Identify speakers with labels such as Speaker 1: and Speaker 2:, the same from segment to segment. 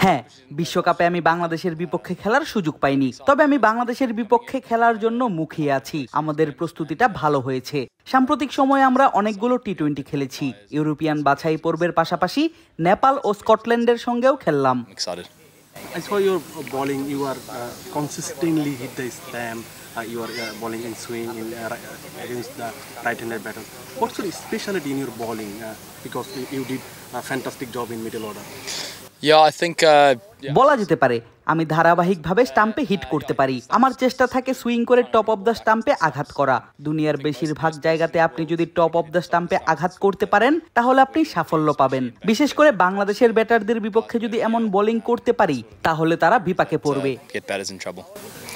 Speaker 1: হ্যাঁ, বিশ্বকাপে আমি বাংলাদেশের বিপক্ষে খেলার সুযোগ পাইনি, তবে আমি বাংলাদেশের বিপক্ষে খেলার জন্য মুখিয়ে আছি। আমাদের প্রস্তুতিটা ভালো হয়েছে। সাম্প্রতিক সময়ে আমরা অনেকগুলো টি-20 খেলেছি। ইউরোপিয়ান বাছাই পর্বের পাশাপাশি নেপাল ও স্কটল্যান্ডের সঙ্গেও খেললাম।
Speaker 2: I saw your bowling. You are consistently hit the stamp. You are bowling in swing against the right-handed batter. What's your specialty in your bowling? Because you did a fantastic job in middle order.
Speaker 1: বলা যেতে পারে আমি ধারাবাহিকভাবে স্টাম্পে hit করতে পারি। আমার চেষ্টা থাকে সুইং করে টপ অফ দ্য স্টাম্পে আঘাত করা। দুনিয়ার বেশিরভাগ জায়গাতে আপনি যদি টপ অফ দ্য স্টাম্পে আঘাত করতে পারেন তাহলে আপনি সাফল্য পাবেন। বিশেষ করে বাংলাদেশের ব্যাটারদের বিপক্ষে যদি এমন বোলিং করতে পারি তাহলে তারা বিপাকে পড়বে।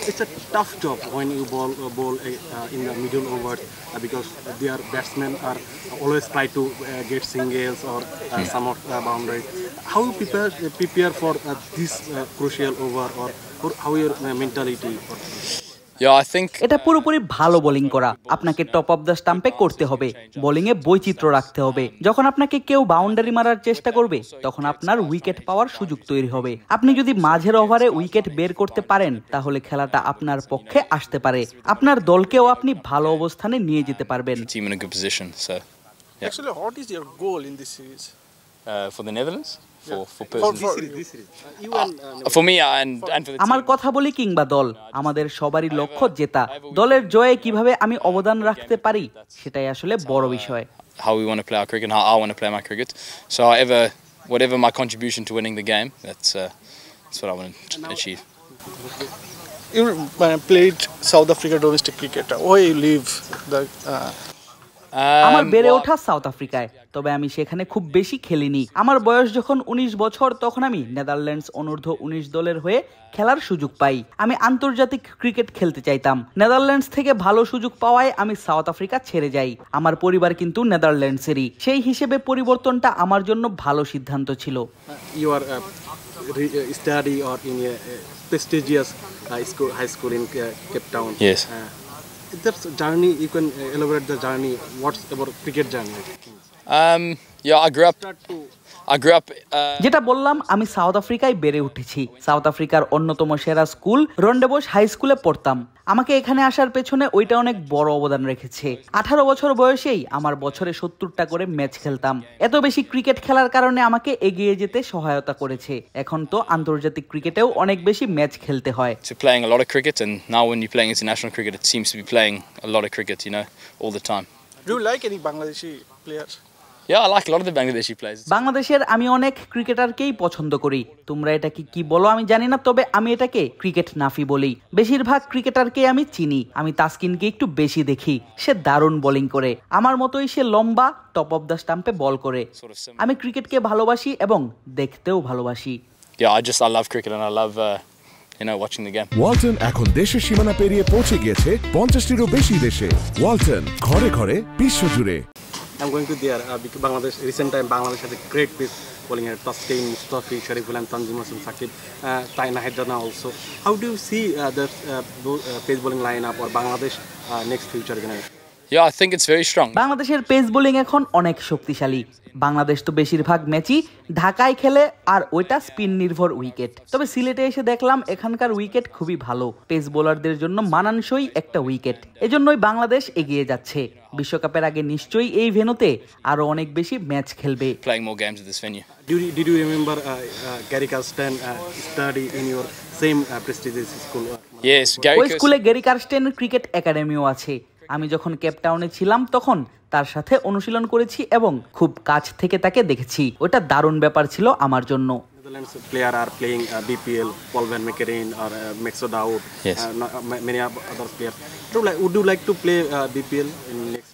Speaker 2: It's a tough job when you bowl in the middle overs because their batsmen are always try to get singles or some of boundary. How you prepare for this crucial over or how your mentality?
Speaker 1: এটা পুরোপুরি ভালো bowling করা। আপনাকে top of the স্টাম্পে করতে হবে, বোলিংয়ে বৈচিত্র্য রাখতে হবে। যখন আপনাকে কেউ বাউন্ডারি মারার চেষ্টা করবে তখন আপনার উইকেট পাওয়ার সুযোগ তৈরি হবে। আপনি যদি মাঝের ওভারে উইকেট বের করতে পারেন তাহলে খেলাটা আপনার পক্ষে আসতে পারে। আপনার দলকেও আপনি ভালো অবস্থানে নিয়ে যেতে পারবেন।
Speaker 3: Actually, what is your goal in this series?
Speaker 4: For the Netherlands?
Speaker 1: আমার কথা বলি কিংবা দল, আমাদের সবারই লক্ষ্য জেতা। দলের জয়ে কিভাবে আমি অবদান রাখতে পারি সেটাই আসলে বড় বিষয়।
Speaker 4: How we want to play our cricket, how I want to play my cricket. So whatever my contribution to winning the game, that's what I want to achieve.
Speaker 3: You played South Africa domestic cricket. Why you leave the?
Speaker 1: আমার বেড়ে ওঠা south আফ্রিকায়, তবে আমি সেখানে খুব বেশি খেলিনি। আমার বয়স যখন 19 বছর তখন আমি নেদারল্যান্ডস অনূর্ধ্ব 19 দলের হয়ে খেলার সুযোগ পাই। আমি আন্তর্জাতিক ক্রিকেট খেলতে চাইতাম। নেদারল্যান্ডস থেকে ভালো সুযোগ পাওয়ায় আমি সাউথ আফ্রিকা ছেড়ে যাই। আমার পরিবার কিন্তু নেদারল্যান্ডসেরই, সেই হিসেবে পরিবর্তনটা আমার জন্য ভালো সিদ্ধান্ত ছিল।
Speaker 2: You are study or in a prestigious high school in Cape Town.
Speaker 4: Yes.
Speaker 2: That's journey. You can elaborate the journey. What's about cricket journey?
Speaker 4: I grew up.
Speaker 1: যেটা বললাম, আমি সাউথ আফ্রিকায় বেড়ে উঠেছি। সাউথ আফ্রিকার অন্যতম সেরা স্কুল রন্ডেবস হাই স্কুলে পড়তাম। আমাকে এখানে আসার পেছনে ওইটা অনেক বড় অবদান রেখেছে। 18 বছর বয়সেই আমার বছরে 70টা করে ম্যাচ খেলতাম। এত বেশি ক্রিকেট খেলার কারণে আমাকে এগিয়ে যেতে সহায়তা করেছে। এখন তো আন্তর্জাতিক ক্রিকেটেও অনেক বেশি ম্যাচ খেলতে হয়।
Speaker 4: Playing a lot of cricket, and now when you're playing international cricket, it seems to be playing a lot of cricket, all the time.
Speaker 3: Do you like any Bangladeshi players?
Speaker 4: Yeah, I like a lot of the Bangladeshi players.
Speaker 1: বাংলাদেশের আমি অনেক ক্রিকেটারকেই পছন্দ করি। তোমরা এটা কি বলো আমি জানি না, তবে আমি এটাকে ক্রিকেট নাফি বলি। বেশিরভাগ ক্রিকেটারকে আমি চিনি। আমি তাসকিনকে একটু বেশি দেখি, সে দারুণ বোলিং করে। আমার মতোই সে লম্বা, টপ অফ দ্য স্টাম্পে বল করে। আমি ক্রিকেটকে ভালোবাসি এবং দেখতেও ভালোবাসি।
Speaker 4: I love cricket and I love watching the game.
Speaker 5: Walton এখন দেশের সীমানা পেরিয়ে পৌঁছে গিয়েছে 50টিরও বেশি দেশে। ওয়ালটন, ঘরে ঘরে বিশ্বজুড়ে।
Speaker 2: I'm going to there because Bangladesh recent time Bangladesh has a great pace bowling at Taskin, Mustafi, Shariful and Tanzim Hasan Saqib, Taina Hyderabad also. How do you see the pace bowling lineup or Bangladesh next future generation?
Speaker 4: Yeah, I think it's very strong.
Speaker 1: বাংলাদেশের pace bowling এখন অনেক শক্তিশালী। বাংলাদেশ তো বেশিরভাগ ম্যাচই ঢাকায় খেলে, আর ওইটা স্পিন নির্ভর উইকেট। তবে সিলেটে এসে দেখলাম এখানকার উইকেট খুবই ভালো। পেস বোলারদের জন্য মানানসই একটা উইকেট। এজন্যই বাংলাদেশ এগিয়ে যাচ্ছে। বিশ্বকাপের আগে নিশ্চয়ই এই ভেন্যুতে আরো অনেক বেশি ম্যাচ খেলবে।
Speaker 4: Playing more games at this venue.
Speaker 2: Did you remember Gary Carsten study in your same prestigious school?
Speaker 4: Yes, Gary
Speaker 1: ওই স্কুলে গ্যারি কারস্টেনের ক্রিকেট একাডেমিও আছে। আমি যখন কেপটাউনে ছিলাম তখন তার সাথে অনুশীলন করেছি এবং খুব কাছ থেকে তাকে দেখেছি। ওটা দারুণ ব্যাপার ছিল আমার জন্য।
Speaker 2: Netherlands player are playing BPL, Paul van Meekeren or Maxo Daud, many other players. Would you like to play BPL in next?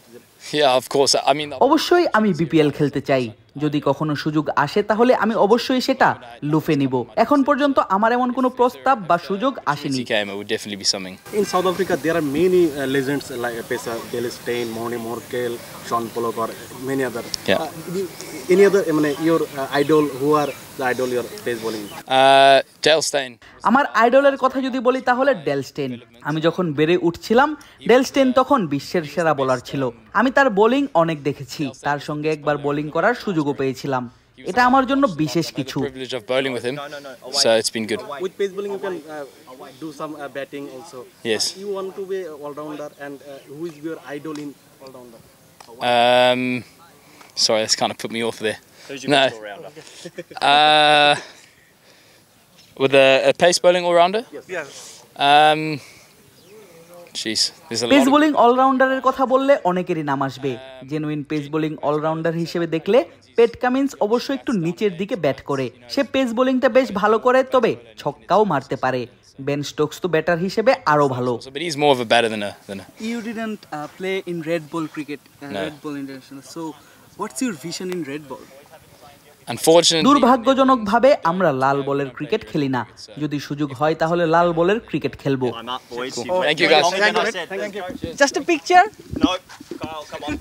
Speaker 4: Yeah, of course. I mean,
Speaker 1: অবশ্যই আমি বিপিএল খেলতে চাই। যদি কখনো সুযোগ আসে তাহলে আমি অবশ্যই সেটা লুফে নিব। এখন পর্যন্ত আমার এমন কোনো প্রস্তাব বা সুযোগ আসেনি।
Speaker 4: it would definitely be something.
Speaker 2: In South Africa there are many legends like Pesa Dale Steyn, Moni Morkel, Sean Pollock or many other. Any other your idol, who are the idol your pace bowling?
Speaker 4: Dale Steyn.
Speaker 1: আমার আইডলের কথা যদি বলি তাহলে Dale Steyn. আমি যখন বেড়ে উঠছিলাম Dale Steyn তখন বিশ্বের সেরা বোলার ছিল। আমি তার বোলিং অনেক দেখেছি, তার সঙ্গে একবার বোলিং করার সুযোগও পেয়েছিলাম। এটা আমার জন্য বিশেষ
Speaker 4: The
Speaker 1: কিছু।
Speaker 4: privilege of bowling with him, so it's been good.
Speaker 2: With pace bowling, you can do some batting also.
Speaker 4: Yes.
Speaker 2: You want to be all-rounder, and who is your idol in all-rounder?
Speaker 4: Sorry, that's kind of put me off there.
Speaker 6: Who's your
Speaker 4: No.
Speaker 6: best all-rounder?
Speaker 4: With a pace bowling all-rounder?
Speaker 3: Yes.
Speaker 4: Jeez, there's a
Speaker 1: pace
Speaker 4: lot of...
Speaker 1: bowling অলরাউন্ডারের কথা বললে অনেকেরই নাম আসবে। Genuine pace bowling allrounder হিসেবে দেখলে Pat Cummins অবশ্য একটু নিচের দিকে ব্যাট করে। সে পেস বোলিংটা বেশ ভালো করে, তবে ছক্কাও মারতে পারে। বেন স্টোকস তো ব্যাটার হিসেবে আরো ভালো।
Speaker 4: But he's more of a batter than a...
Speaker 7: You didn't play in red ball cricket,
Speaker 4: No.
Speaker 7: red ball international. So, what's your vision in red ball?
Speaker 4: Unfortunately...
Speaker 1: দুর্ভাগ্যজনকভাবে আমরা লাল বলের ক্রিকেট খেলি না। যদি সুযোগ হয় তাহলে লাল বলের ক্রিকেট খেলবো।
Speaker 6: I'm up, boys.
Speaker 4: Thank you, guys.
Speaker 6: Longer than I said.
Speaker 1: Just a picture.
Speaker 6: No, Kyle, come on.